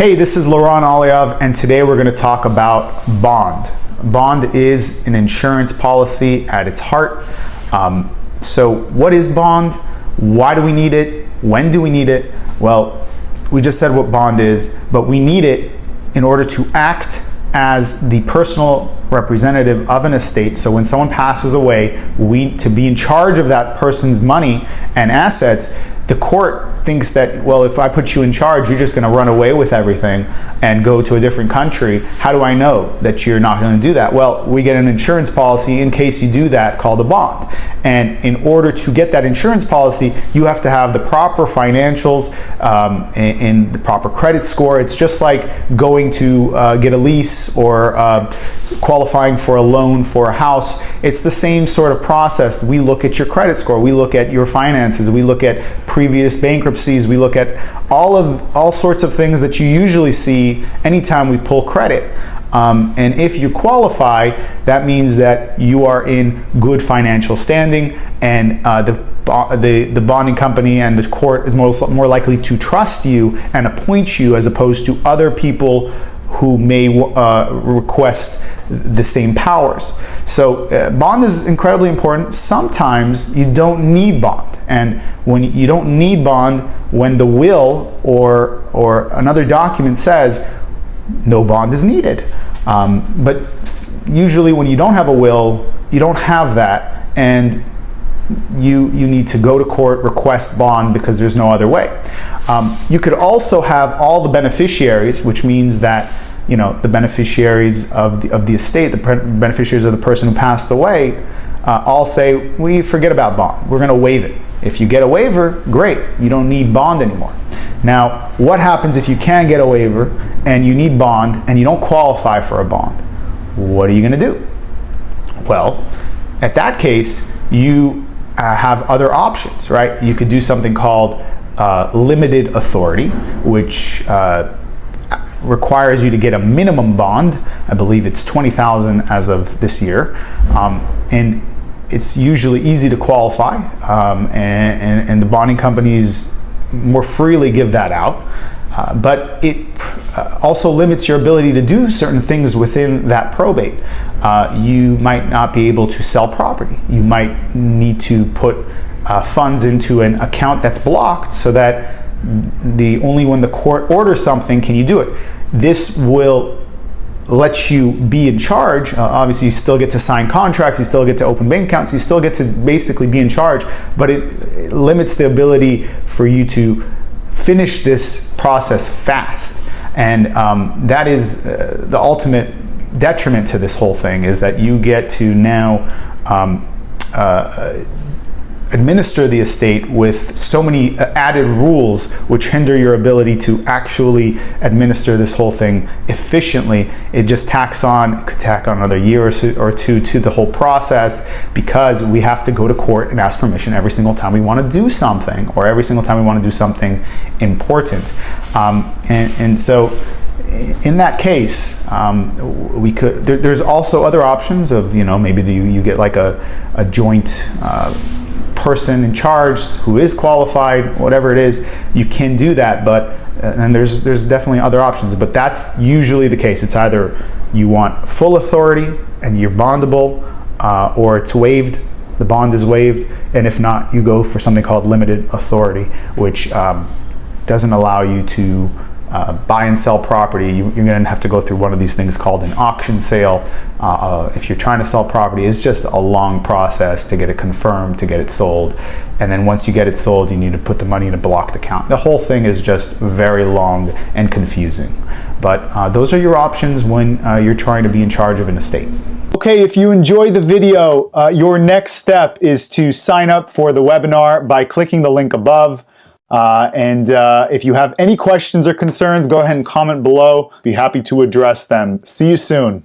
Hey, this is Laurent Aliev, and today we're going to talk about bond. Bond is an insurance policy at its heart. So what is bond? Why do we need it? When do we need it? Well, we just said what bond is, but we need it in order to act as the personal representative of an estate. So when someone passes away, to be in charge of that person's money and assets, the court thinks that, well, if I put you in charge, you're just going to run away with everything and go to a different country. How do I know that you're not going to do that? Well, we get an insurance policy in case you do that called a bond. And in order to get that insurance policy, you have to have the proper financials and the proper credit score. It's just like going to get a lease or qualifying for a loan for a house. It's the same sort of process. We look at your credit score, we look at your finances, we look at previous bankruptcies, we look at all sorts of things that you usually see anytime we pull credit. And if you qualify, that means that you are in good financial standing, and the bonding company and the court is more likely to trust you and appoint you as opposed to other people who may request the same powers. So bond is incredibly important. Sometimes you don't need bond, and when you don't need bond, when the will or another document says no bond is needed. But usually when you don't have a will, you don't have that, and you need to go to court, request bond, because there's no other way. You could also have all the beneficiaries, which means that the beneficiaries of the estate, the beneficiaries of the person who passed away, all say, we forget about bond. We're going to waive it. If you get a waiver, great. You don't need bond anymore. Now, what happens if you can't get a waiver and you need bond and you don't qualify for a bond? What are you going to do? Well, at that case, you have other options, right? You could do something called limited authority, which requires you to get a minimum bond. I believe it's $20,000 as of this year, and it's usually easy to qualify, and the bonding companies more freely give that out, but it also limits your ability to do certain things within that probate. You might not be able to sell property. You might need to put funds into an account that's blocked, so that only when the court orders something can you do it. This will let you be in charge. Obviously, you still get to sign contracts, you still get to open bank accounts, you still get to basically be in charge, but it limits the ability for you to finish this process fast. And that is the ultimate detriment to this whole thing, is that you get to now administer the estate with so many added rules which hinder your ability to actually administer this whole thing efficiently. It just could tack on another year or two to the whole process, because we have to go to court and ask permission every single time we want to do something, or every single time we want to do something important. And so in that case, there's also other options of, maybe you get like a joint person in charge who is qualified, whatever it is, you can do that. But and there's definitely other options, but that's usually the case. It's either you want full authority and you're bondable, or it's waived, the bond is waived, and if not, you go for something called limited authority, which doesn't allow you to buy and sell property. You're going to have to go through one of these things called an auction sale. If you're trying to sell property, it's just a long process to get it confirmed, to get it sold. And then once you get it sold, you need to put the money in a blocked account. The whole thing is just very long and confusing. But those are your options when you're trying to be in charge of an estate. Okay, if you enjoyed the video, your next step is to sign up for the webinar by clicking the link above. And if you have any questions or concerns, go ahead and comment below. Be happy to address them. See you soon.